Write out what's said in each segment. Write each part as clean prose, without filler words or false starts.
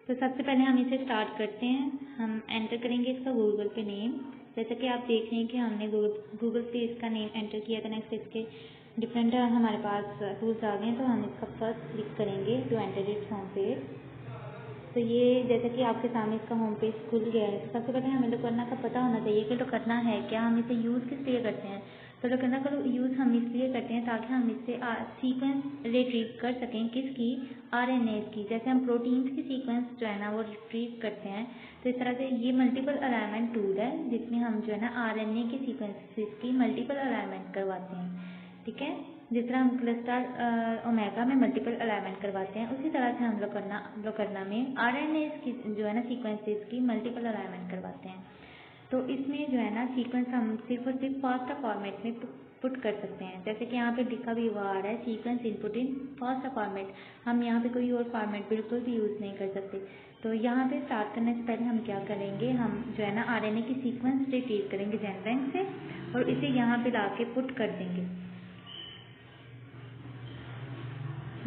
तो सबसे पहले हम इसे स्टार्ट करते हैं। हम एंटर करेंगे इसका गूगल पे नेम। जैसा कि आप देख रहे हैं कि हमने गूगल पे इसका नेम एंटर किया था। नेक्स्ट इसके डिफरेंट हमारे पास टूल्स आ गए हैं, तो हम इसका फर्स्ट क्लिक करेंगे to enter its home page. तो ये जैसा कि आपके सामने इसका होम पेज खुल गया है। तो सबसे पहले हमें लोकरना का पता होना चाहिए कि लोकरना है क्या, हम इसे यूज़ किस लिए करते हैं। तो लोकरना का यूज़ हम इसलिए करते हैं ताकि हम इससे सीक्वेंस रिट्रीव कर सकें, किसकी, आरएनए की। जैसे हम प्रोटीन्स की सीक्वेंस जो है ना वो रिट्रीव करते हैं, तो इस तरह से ये मल्टीपल अलाइनमेंट टूल है जिसमें हम जो है ना आरएनए की सीक्वेंसेस की मल्टीपल अलाइनमेंट करवाते हैं। ठीक है, जिस तरह हम क्लस्टर ओमेगा में मल्टीपल अलाइनमेंट करवाते हैं, उसी तरह से हम लोकरना में आरएनए की जो है ना सीक्वेंसेस की मल्टीपल अलाइनमेंट करवाते हैं। तो इसमें जो है ना सीक्वेंस हम सिर्फ और सिर्फ फास्टा फॉर्मेट में पुट कर सकते हैं। जैसे कि यहाँ पे लिखा भी हुआ आ रहा है सीक्वेंस इनपुट इन फास्टा फॉर्मेट। हम यहाँ पे कोई और फॉर्मेट बिल्कुल भी यूज़ नहीं कर सकते। तो यहाँ पे स्टार्ट करने से पहले हम क्या करेंगे, हम जो है ना आरएनए की सीक्वेंस रिट्रीव करेंगे जेनबैंक से और इसे यहाँ पे ला के पुट कर देंगे।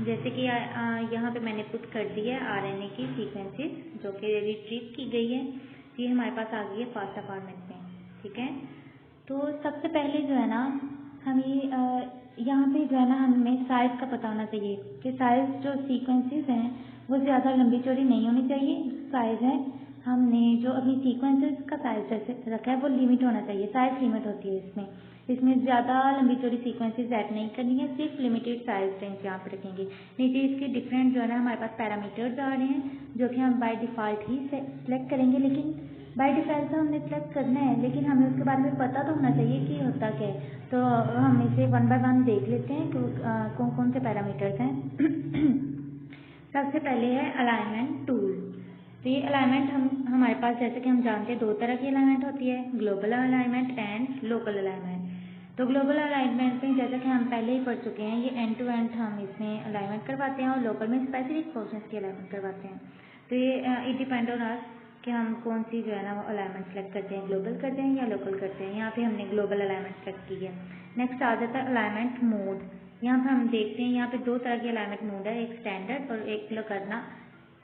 जैसे कि यहाँ पे मैंने पुट कर दी है आरएनए की सीक्वेंसेस जो कि रिट्रीव की गई है। ये हमारे पास आ गई है फास्टा फॉर्मेट में। ठीक है, तो सबसे पहले जो है ना हमें यहाँ पे जो है ना हमें साइज़ का पता होना चाहिए कि साइज़ जो सीक्वेंसेस हैं वो ज़्यादा लंबी चौड़ी नहीं होनी चाहिए। साइज़ है, हमने जो अपनी सीक्वेंसेस का साइज़ रखा है वो लिमिट होना चाहिए। साइज़ लिमिट होती है इसमें ज़्यादा लंबी चौड़ी सीक्वेंसेस ऐड नहीं करनी है, सिर्फ लिमिटेड साइज रेंज यहाँ पे रखेंगे। नीचे इसके डिफरेंट जो है ना हमारे पास पैरामीटर्स आ रहे हैं जो कि हम बाय डिफ़ॉल्ट ही सेलेक्ट करेंगे। लेकिन बाय डिफ़ॉल्ट तो हमने सेलेक्ट करना है, लेकिन हमें उसके बारे में पता तो होना चाहिए कि होता क्या है। तो हम इसे वन बाय वन देख लेते हैं कि कौन कौन से पैरामीटर्स हैं। सबसे पहले है अलाइनमेंट टूल। तो ये अलाइनमेंट हमारे पास जैसे कि हम जानते हैं दो तरह की अलाइनमेंट होती है, global alignment and local alignment. तो ग्लोबल अलाइनमेंट में जैसा कि हम पहले ही पढ़ चुके हैं, ये एंड टू एंड हम इसमें अलाइनमेंट करवाते हैं और लोकल में स्पेसिफिक पोर्शंस की अलाइनमेंट करवाते हैं। तो ये इट डिपेंड ऑन अस कि हम कौन सी जो है ना वो अलाइनमेंट सेलेक्ट करते हैं, ग्लोबल करते हैं या लोकल करते हैं। यहाँ पे हमने ग्लोबल अलाइनमेंट सेलेक्ट की है। नेक्स्ट आ जाता है अलाइनमेंट मोड। यहाँ पर हम देखते हैं यहाँ पे दो तरह की अलाइनमेंट मोड है, एक स्टैंडर्ड और एक लोकरना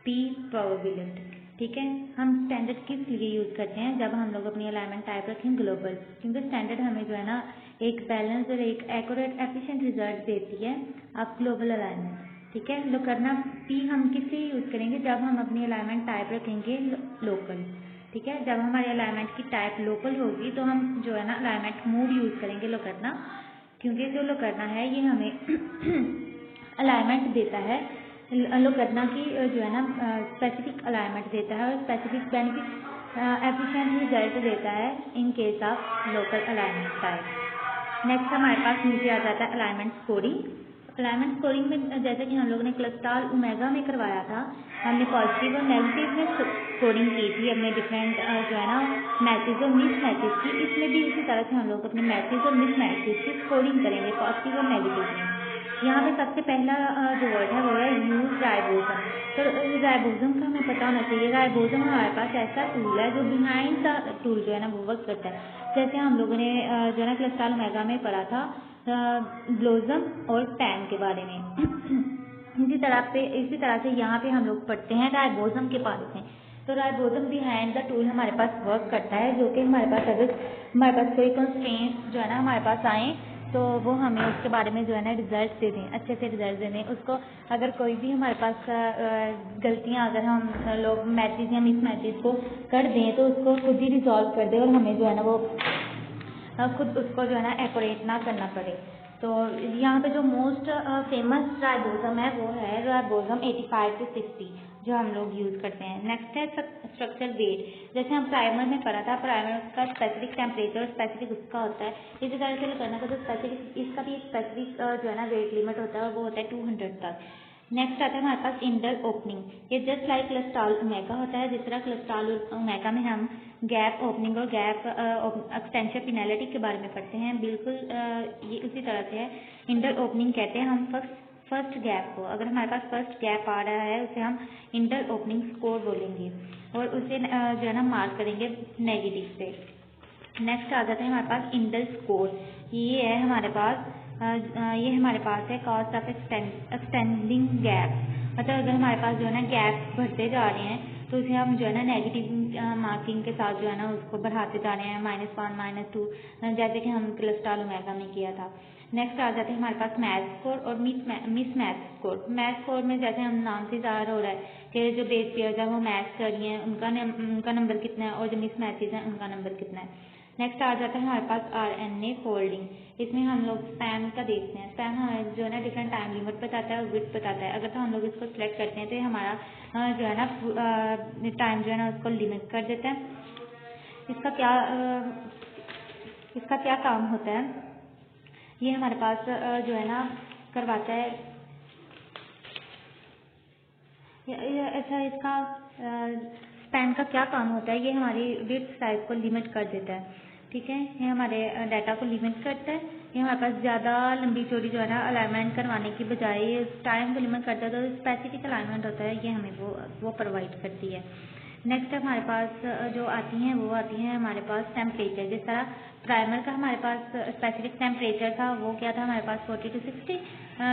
पी प्रोबेबिलिटी। ठीक है, हम स्टैंडर्ड किस लिए यूज़ करते हैं, जब हम लोग अपनी अलाइनमेंट टाइप रखें ग्लोबल, क्योंकि स्टैंडर्ड हमें जो है ना एक बैलेंस और एक एक्यूरेट एफिशिएंट रिजल्ट देती है अब ग्लोबल अलाइनमेंट। ठीक है, लोकरना पी हम किस लिए यूज़ करेंगे, जब हम अपनी अलाइनमेंट टाइप रखेंगे लोकल। ठीक है, जब हमारी अलाइनमेंट की टाइप लोकल होगी तो हम जो है ना अलाइनमेंट मोड यूज़ करेंगे लोकरना, क्योंकि जो लोकरना है ये हमें अलाइनमेंट देता है, लोकरना की जो है ना स्पेसिफिक अलाइनमेंट देता है और स्पेसिफिक बेनिफिट एफिशिएंट रिजल्ट देता है इन case of local alignment type. Next हमारे पास नीचे आ जाता है अलाइनमेंट स्कोरिंग। अलाइनमेंट स्कोरिंग में जैसे कि हम लोगों ने क्लस्टॉल ओमेगा में करवाया था, हमने पॉजिटिव और नेगेटिव में स्कोरिंग की थी अपने डिफरेंट जो है ना मैचेज और मिस मैचेज की। इसमें भी इसी तरह से हम लोग अपने मैचेज और मिस मैचेज की स्कोरिंग करेंगे पॉजिटिव और नेगेटिव में। यहाँ पे सबसे पहला जो वर्ड है वो है यूज राइबोसम। तो राइबोसम का हमें पता होना चाहिए। राइबोसम हमारे पास ऐसा टूल है जो बिहाइंड द टूल जो है ना वो वर्क करता है। जैसे हम लोगों ने जो है ना क्लस्टॉल ओमेगा में पढ़ा था ब्लोसम और टैन के बारे में। इसी तरह से यहाँ पे हम लोग पढ़ते हैं राइबोसम के बारे में। तो राइबोसम बिहाइंड द टूल हमारे पास वर्क करता है, जो कि हमारे पास अगर हमारे पास कोई कंस्ट्रेंट्स जो है ना हमारे पास आए तो वो हमें उसके बारे में जो है ना रिजल्ट दे दें, अच्छे से रिजल्ट दे दें उसको। अगर कोई भी हमारे पास गलतियाँ अगर हम लोग मैचेज या मिस मैचेज को कर दें तो उसको खुद ही रिजॉल्व कर दें और हमें जो है ना वो खुद उसको जो है ना एक्यूरेट ना करना पड़े। तो यहाँ पे जो मोस्ट फेमस राइबोसम है वो है राइबोसम 85 to 60 जो हम लोग यूज़ करते हैं। नेक्स्ट है स्ट्रक्चर वेट। जैसे हम प्राइमर में पढ़ा था, प्राइमर का स्पेसिफिक टेम्परेचर स्पेसिफिक उसका होता है। इसी तरह से करना का जो स्पेसिफिक इसका भी एक स्पेसिफिक जो है ना वेट लिमिट होता है और वो होता है 200 तक। नेक्स्ट आता है हमारे पास इंडल ओपनिंग। ये जस्ट लाइक क्लस्टॉल ओमेगा होता है, जिस तरह क्लस्टॉल ओमेगा में हम गैप ओपनिंग और गैप एक्सटेंशन पेनल्टी के बारे में पढ़ते हैं, बिल्कुल ये उसी तरह से है। इंडल ओपनिंग कहते हैं हम फर्स्ट गैप को, अगर हमारे पास फर्स्ट गैप आ रहा है उसे हम इंडल ओपनिंग स्कोर बोलेंगे और उसे जो है ना मार्क करेंगे नेगेटिव से। नेक्स्ट आ जाते हैं हमारे पास इंडल स्कोर। ये है हमारे पास है कॉस्ट ऑफ एक्सटेंडिंग गैप। मतलब अगर हमारे पास जो है ना गैप्स बढ़ते जा रहे हैं तो उसे हम जो है ना नेगेटिव मार्किंग के साथ जो है ना उसको बढ़ाते जा रहे हैं, -1 -2, जैसे कि हम क्लस्ट्रॉल ओमेगा में किया था। नेक्स्ट आ जाते हैं हमारे पास मैच स्कोर और miss match score. Match score में जैसे हम नाम से ज़ाहिर हो रहा है कि जो बेस पेयर है वो मैच कर रही हैं, उनका नंबर कितना है, और जो मिस मैचेज हैं उनका नंबर कितना है। नेक्स्ट आ जाता है हमारे पास RNA फोल्डिंग। इसमें हम लोग स्पैम का देखते हैं। स्पैम हमें जो है ना डिफरेंट टाइम लिमिट बताता है और विड्थ बताता है। अगर तो हम लोग इसको सिलेक्ट करते हैं तो ये हमारा जो है ना टाइम जो है ना उसको लिमिट कर देता है। इसका क्या काम होता है, ये हमारे पास जो है ना करवाता है। अच्छा, इसका स्पैन का क्या काम होता है, ये हमारी विड्थ साइज को लिमिट कर देता है। ठीक है, ये हमारे डाटा को लिमिट करता है। ये हमारे पास ज़्यादा लंबी चौड़ी जो है ना अलाइनमेंट करवाने की बजाय ये टाइम को लिमिट करता है, तो स्पेसिफिक अलाइनमेंट होता है ये हमें वो प्रोवाइड करती है। नेक्स्ट हमारे पास जो आती हैं वो आती हैं हमारे पास टेम्परेचर। जिस तरह प्राइमर का हमारे पास स्पेसिफिक टेम्परेचर था वो क्या था हमारे पास 40 to 60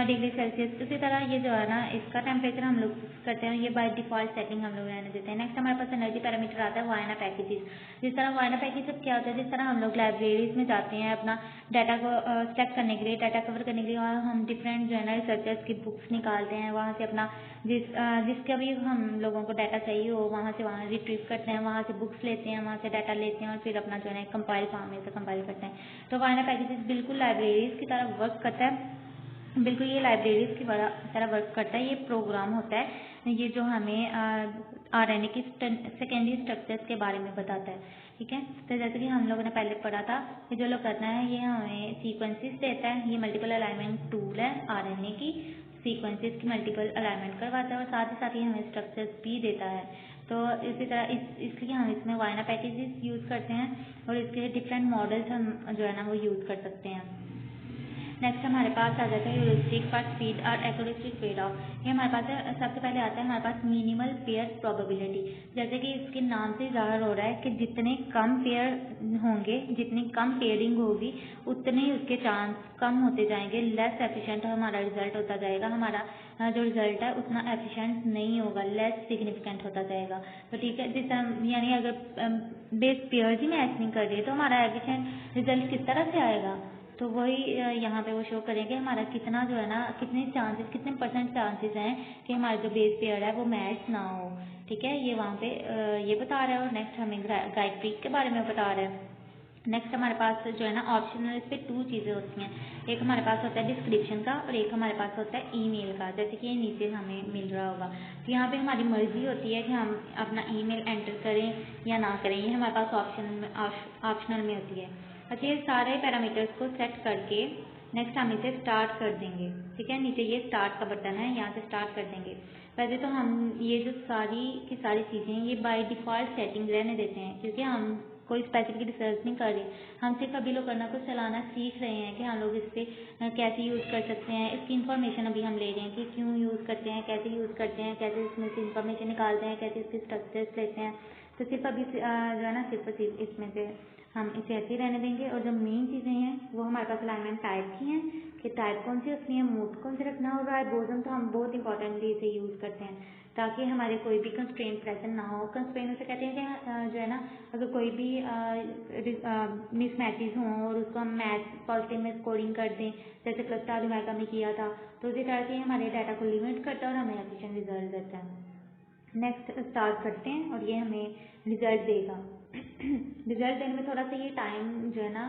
डिग्री सेल्सियस। उसी तरह ये जो है ना इसका टेम्परेचर हम लोग करते हैं, ये बाय डिफॉल्ट सेटिंग हम लोग रहने देते हैं। नेक्स्ट हमारे पास एनर्जी पैरामीटर आता है वायना पैकेजेस। जिस तरह वायना पैकेज क्या होता है, जिस तरह हम लोग लाइब्रेरीज में जाते हैं अपना डाटा को चेक करने के लिए, डाटा कवर करने के लिए, वहाँ हम डिफरेंट जो है ना रिसर्चर्स की बुक्स निकालते हैं, वहाँ से अपना जिसका भी हम लोगों को डाटा चाहिए हो वहाँ से वहाँ रिट्रीव करते हैं, वहाँ से बुक्स लेते हैं, वहाँ से डाटा लेते हैं और फिर अपना जो है कंपाइल फॉर्म में से कंपाइल करते हैं। तो वायना पैकेजेस बिल्कुल लाइब्रेरीज की तरह वर्क करता है, बिल्कुल ये लाइब्रेरीज की तरह वर्क करता है। ये प्रोग्राम होता है ये जो हमें RNA की सेकेंडरी स्ट्रक्चर्स के बारे में बताता है। ठीक है, तो जैसे कि हम लोगों ने पहले पढ़ा था, ये जो लोग करना है ये हमें सीक्वेंसेस देता है। ये मल्टीपल अलाइनमेंट टूल है RNA की, सीक्वेंसेस की मल्टीपल अलाइनमेंट करवाता है और साथ ही हमें स्ट्रक्चर्स भी देता है। तो इसी तरह इसलिए हम इसमें वायना पैकेजेस यूज़ करते हैं और इसके डिफरेंट मॉडल्स हम जो है ना वो यूज़ कर सकते हैं। नेक्स्ट हमारे पास आ जाता है ह्यूरिस्टिक फॉर स्पीड और एक्यूरेसी ट्रेड ऑफ। ये हमारे पास सबसे पहले आता है हमारे पास मिनिमल पेयर प्रोबेबिलिटी। जैसे कि इसके नाम से ज़ाहिर हो रहा है कि जितने कम पेयर होंगे, जितनी कम पेयरिंग होगी उतने ही उसके चांस कम होते जाएंगे, लेस एफिशिएंट हमारा रिजल्ट होता जाएगा। हमारा जो रिजल्ट है उतना एफिशिएंट नहीं होगा, लेस सिग्निफिकेंट होता जाएगा। तो ठीक है, जिस तरह यानी अगर बेस पेयर्स ही मैच नहीं कर रही तो हमारा एफिशिएंट रिजल्ट किस तरह से आएगा। तो वही यहाँ पे वो शो करेंगे हमारा कितना जो है ना कितने परसेंट चांसेस हैं कि हमारा जो बेस पेयर है वो मैच ना हो। ठीक है, ये वहाँ पे ये बता रहा है। और नेक्स्ट हमें गाइड ट्रिक के बारे में बता रहा है। नेक्स्ट हमारे पास जो है ना ऑप्शनल पे 2 चीज़ें होती हैं। एक हमारे पास होता है डिस्क्रिप्शन का और एक हमारे पास होता है ईमेल का, जैसे कि ये नीचे हमें मिल रहा होगा। तो यहाँ पे हमारी मर्जी होती है कि हम अपना ईमेल एंटर करें या ना करें, ये हमारे पास ऑप्शनल में होती है। अच्छा, ये सारे पैरामीटर्स को सेट करके नेक्स्ट हम इसे स्टार्ट कर देंगे। ठीक है, नीचे ये स्टार्ट का बटन है, यहाँ से स्टार्ट कर देंगे। वैसे तो हम ये जो सारी की सारी चीज़ें ये बाय डिफ़ॉल्ट सेटिंग रहने देते हैं, क्योंकि हम कोई स्पेसिफिक रिसर्च नहीं कर रहे, हम सिर्फ अभी लोग करना कुछ चलाना सीख रहे हैं कि हम लोग इस पर कैसे यूज़ कर सकते हैं। इसकी इन्फॉर्मेशन अभी हम ले रहे हैं कि क्यों यूज़ करते हैं, कैसे यूज़ करते हैं, कैसे इसमें से इन्फॉर्मेशन निकालते हैं, कैसे इसके स्ट्रक्चर्स लेते हैं। तो सिर्फ अभी जो है ना सिर्फ इसमें से हम इसे ऐसे ही रहने देंगे। और जो मेन चीज़ें हैं वो हमारे पास अलाइनमेंट टाइप की हैं कि टाइप कौन सी रखनी है, मोड कौन से रखना है, और राइबोसोम तो हम बहुत इंपॉर्टेंटली इसे यूज़ करते हैं ताकि हमारे कोई भी कंस्ट्रेंट प्रेजेंट ना हो। कंस्ट्रेंट उसे कहते हैं कि जो है ना अगर कोई भी मिस मैचेज हों और उसको हम मैच पॉजिटिव में स्कोरिंग कर दें, जैसे क्लस्टर ओमेगा में किया था, तो उसी तरह से हमारे डाटा को लिमिट करता है और हमें एफिशिएंट रिजल्ट देता है। नेक्स्ट स्टार्ट करते हैं और ये हमें रिजल्ट देगा। रिजल्ट देने में थोड़ा सा ये टाइम जो है ना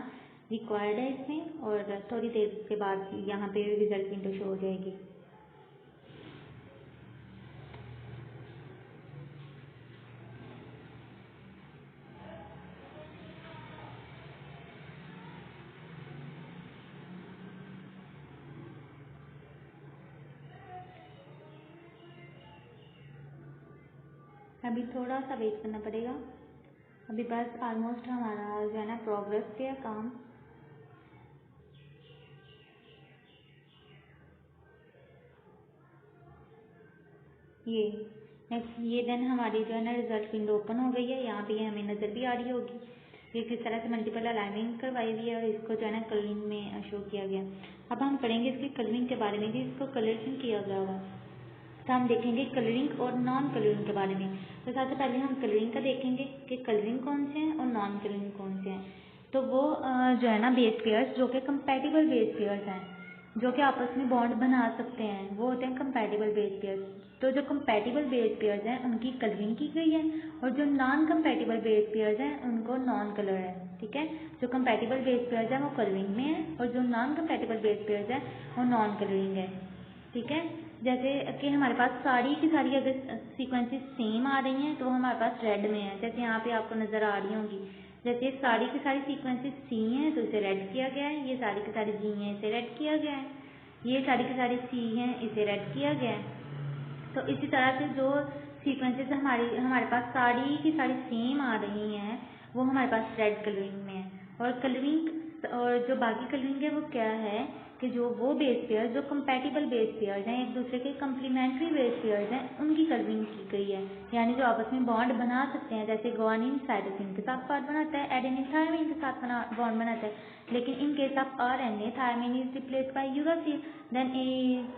रिक्वायर्ड है इसमें, और थोड़ी देर के बाद यहाँ पे रिजल्ट विंडो शो हो जाएगी। अभी थोड़ा सा वेट करना पड़ेगा। अभी बस ऑलमोस्ट हमारा जो है ना प्रोग्रेस पे है काम। ये नेक्स्ट ये देन हमारी जो है ना रिजल्ट विंडो ओपन हो गई है। यहाँ पे ये हमें नज़र भी आ रही होगी ये किस तरह से मल्टीपल अलाइनिंग करवाई हुई है और इसको जो है ना कलरिंग में शो किया गया। अब हम पढ़ेंगे इसकी कलरिंग के बारे में कि इसको कलर क्यों किया गया होगा। तो हम देखेंगे कलरिंग और नॉन कलरिंग के बारे में। तो सबसे पहले हम कलरिंग का देखेंगे कि कलरिंग कौन से हैं और नॉन कलरिंग कौन से हैं। तो वो जो है ना बेस पेयर्स जो कि कंपैटिबल बेस पेयर्स हैं, जो कि आपस में बॉन्ड बना सकते हैं, वो होते हैं कंपैटिबल बेस पेयर्स। तो जो कंपैटिबल बेस पेयर्स हैं उनकी कलरिंग की गई है और जो नॉन कंपैटिबल बेस पेयर्स हैं उनको नॉन कलर है। ठीक है, जो कंपैटिबल बेस पेयर्स हैं वो कलरिंग में है और जो नॉन कंपैटिबल बेस पेयर्स हैं वो नॉन कलरिंग है। ठीक है, जैसे कि हमारे पास सारी की सारी अगर सीक्वेंसेस सेम आ रही हैं तो हमारे पास रेड में है, जैसे यहाँ पे आपको नज़र आ रही होंगी। जैसे सारी की सारी सीक्वेंसेस सी हैं तो इसे रेड किया गया है, ये सारी की सारी जी हैं इसे रेड किया गया है, ये सारी की सारी सी हैं इसे रेड किया गया है। तो इसी तरह से जो सीक्वेंसेस हमारे पास सारी की सारी सेम आ रही हैं वो हमारे पास रेड कलरिंग में है। और कलरिंग और जो बाकी कलरिंग है वो क्या है कि जो वो बेस पेयर जो कंपैटिबल बेस पेयर्स हैं, एक दूसरे के कम्प्लीमेंट्री बेस पेयर्स हैं, उनकी कलरिंग की गई है, यानी जो आपस में बॉन्ड बना सकते हैं। जैसे गुआनिन साइटोसिन के साथ बॉन्ड बनाता है, एडेनिन थायमिन के साथ बॉन्ड बनाता है, लेकिन in case of RNA thymine is replaced by uracil then a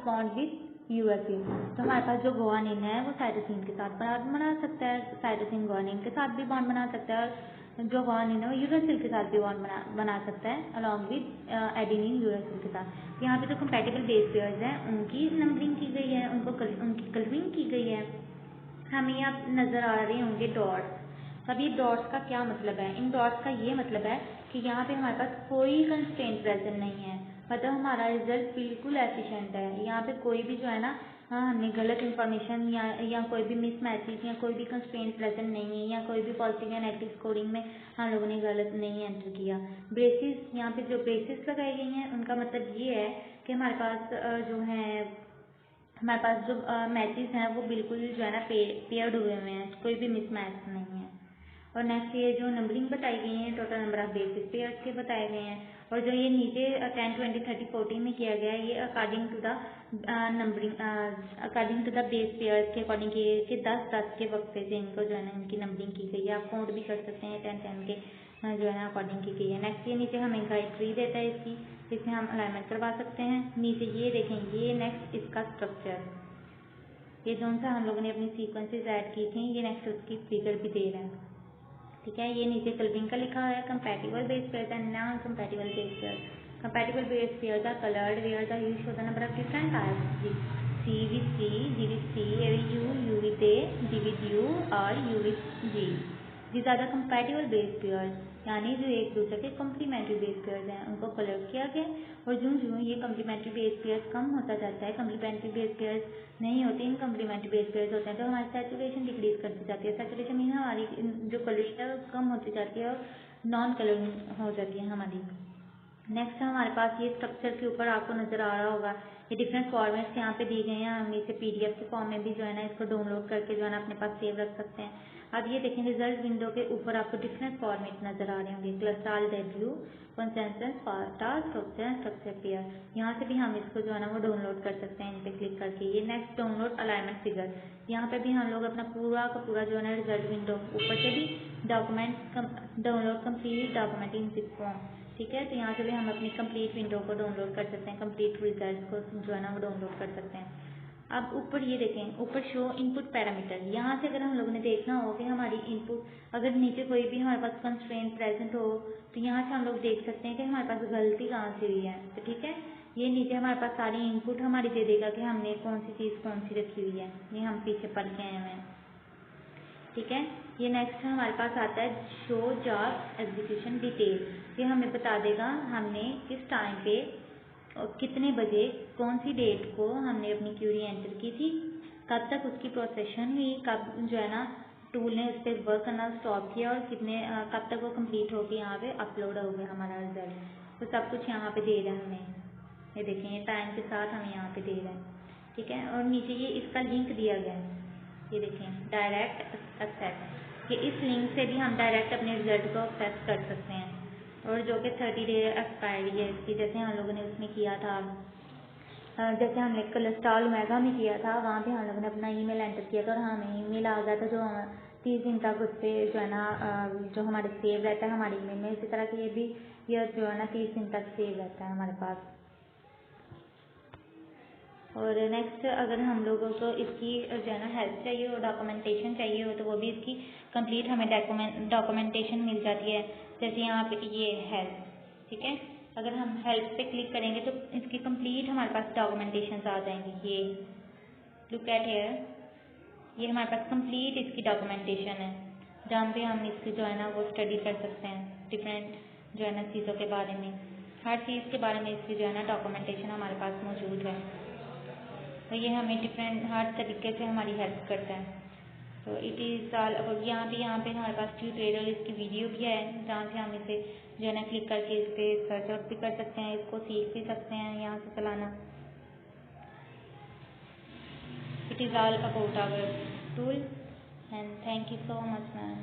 bond with uracil. तो हमारे पास जो गुआनिन है वो साइटोसिन के साथ बॉन्ड बना सकता है, साइटोसिन गुआनिन के साथ भी बॉन्ड बना सकता है, और जो गुआनिन है वो यूरासिल के साथ भी बॉन्ड बना सकता है अलॉन्ग विद एडेनिन यूरासिल के साथ। यहाँ पे जो कंपैटिबल बेस पेयर्स हैं उनकी नंबरिंग की गई है, उनकी कलरिंग की गई है। हमें यहाँ नज़र आ रहे होंगे डॉट्स। अब ये डॉट्स का क्या मतलब है? इन डॉट्स का ये मतलब है कि यहाँ पे हमारे पास कोई कंस्ट्रेंट प्रेजेंट नहीं है, मतलब हमारा रिजल्ट बिल्कुल एफिशिएंट है। यहाँ पे कोई भी जो है ना हमने गलत इन्फॉर्मेशन या कोई भी मिसमैचेस या कोई भी कंस्ट्रेंट प्रेजेंट नहीं है, या कोई भी पॉजिटिव या नेगेटिव स्कोरिंग में हम लोगों ने गलत नहीं एंटर किया। ब्रेसिस, यहाँ पे जो ब्रेसिस लगाई गई हैं उनका मतलब ये है कि हमारे पास जो है हमारे पास जो मैचेस हैं वो बिल्कुल जो है ना पेयर्ड हुए हुए हैं, कोई भी मिसमैच नहीं है। और नेक्स्ट ये जो नंबरिंग बताई गई है total number of basis pairs के बताए गए हैं, और जो ये नीचे 10, 20, 30, 40 में किया गया है ये according to the numbering according to the base pairs के अकॉर्डिंग किए कि 10 के वक्त से इनको जो है ना इनकी नंबरिंग की गई है। आप काउंट भी कर सकते हैं 10, 10 के जो है ना अकॉर्डिंग की गई है। नेक्स्ट ये नीचे हमें गाइड ट्री देता है इसकी, इसमें हम अलाइनमेंट करवा सकते हैं। नीचे ये देखें, ये नेक्स्ट इसका स्ट्रक्चर, ये जो सा हम लोगों ने अपनी सीक्वेंसेस ऐड की थी ये नेक्स्ट उसकी फिगर भी दे रहा है। ठीक है, ये नीचे कलरिंग का लिखा है compatible base pairs and non compatible base pairs. Compatible base pairs are colored where the U show the number of different types, C with C, G with C, A with U, U with A, G with U or U with G. These are the compatible base pairs, यानी जो एक दूसरे के complementary base pairs हैं उनको colour किया गया। और जो जो ये कम्प्लीमेंट्री बेस पेयर्स कम होता जाता है, कम्प्लीमेंट्री बेस पेयर्स नहीं होते, इन कम्प्लीमेंट्री बेस पेयर्स होते हैं तो हमारी सैचुरेशन डिक्रीज करती जाती है। सैचुरेशन में हमारी जो कलरिंग है कम होती जाती है और नॉन कलरिंग हो जाती है हमारी। नेक्स्ट हमारे पास ये स्ट्रक्चर के ऊपर आपको नज़र आ रहा होगा, ये डिफरेंट फॉर्मेट्स यहाँ पे दी गए हैं। हम इसे PDF के फॉर्म में भी जो है ना इसको डाउनलोड करके जो है ना अपने पास सेव रख सकते हैं। अब ये देखें रिजल्ट विंडो के ऊपर आपको डिफरेंट फॉर्मेट नज़र आ रहे होंगे, क्लस्ट्रॉल W, consensus, FASTA, structure, structure pair. यहाँ से भी हम इसको जो है ना वो डाउनलोड कर सकते हैं इन पर क्लिक करके। ये नेक्स्ट डाउनलोड अलाइनमेंट फिगर, यहाँ पे भी हम लोग अपना पूरा का पूरा जो है ना रिजल्ट विंडो ऊपर से भी document download complete document in zip form. ठीक है, तो यहाँ से भी हम अपनी कंप्लीट विंडो को डाउनलोड कर सकते हैं, कंप्लीट रिजल्ट को जो है ना वो डाउनलोड कर सकते हैं। अब ऊपर ये देखें, ऊपर शो इनपुट पैरामीटर, यहाँ से अगर हम लोगों ने देखना हो कि हमारी इनपुट अगर नीचे कोई भी हमारे पास कंस्ट्रेंट प्रेजेंट हो तो यहाँ से हम लोग देख सकते हैं कि हमारे पास गलती कहाँ से हुई है। तो ठीक है, ये नीचे हमारे पास सारी इनपुट हमारी दे देगा कि हमने कौन सी चीज़ कौन सी रखी हुई है, ये हम पीछे पढ़ के आए हैं। ठीक है, ये नेक्स्ट हमारे पास आता है शो जॉब एग्जीक्यूशन डिटेल, ये हमें बता देगा हमने किस टाइम पे और कितने बजे कौन सी डेट को हमने अपनी क्यूरी एंटर की थी, कब तक उसकी प्रोसेशन हुई, कब जो है ना टूल ने उस पर वर्क करना स्टॉप किया और कितने कब तक वो कंप्लीट होगी यहाँ पे अपलोड हो गया हमारा रिजल्ट। तो सब कुछ यहाँ पे दे रहा है हमें, ये देखें ये टाइम के साथ हमें यहाँ पे दे रहा है। ठीक है, और नीचे ये इसका लिंक दिया गया है, ये देखें डायरेक्ट एक्सेस, कि इस लिंक से भी हम डायरेक्ट अपने रिजल्ट को एक्सेस कर सकते हैं। और जो कि 30 डे एक्सपायरी है इसकी, जैसे हम लोगों ने उसमें किया था, जैसे हमने कोलेस्ट्रॉल ओमेगा में किया था वहाँ पे हम लोगों ने अपना ईमेल एंटर किया था और हमें ईमेल आ गया था जो 30 दिन तक उस पर जो है ना जो हमारे सेव रहता है हमारे ईमेल में। इसी तरह की ये भी ये जो है ना 30 दिन तक सेव रहता है हमारे पास। और नेक्स्ट अगर हम लोगों को इसकी जो है ना हेल्प चाहिए हो, डॉक्यूमेंटेशन चाहिए हो, तो वो भी इसकी कंप्लीट हमें डॉक्यूमेंटेशन मिल जाती है। जैसे यहाँ पे ये हेल्प, ठीक है, अगर हम हेल्प पे क्लिक करेंगे तो इसकी कंप्लीट हमारे पास डॉक्यूमेंटेशन आ जाएंगी। ये लुक एट हियर, ये हमारे पास कंप्लीट इसकी डॉक्यूमेंटेशन है, जहाँ पे हम इसकी जो है ना वो स्टडी कर सकते हैं, डिफरेंट जो है ना चीज़ों के बारे में, हर चीज़ के बारे में इसकी जो है ना डॉक्यूमेंटेशन हमारे पास मौजूद है। तो ये हमें डिफरेंट हर तरीके से हमारी हेल्प करता है। तो इट इज़ ऑल अब यहाँ पे हमारे पास ट्यूटोरियल इसकी वीडियो भी है, जहाँ से हम इसे जो है ना क्लिक करके इस पर सर्च आउट भी कर सकते हैं, इसको सीख भी सकते हैं यहाँ से चलाना। It is all about our tool, and thank you so much, ma'am.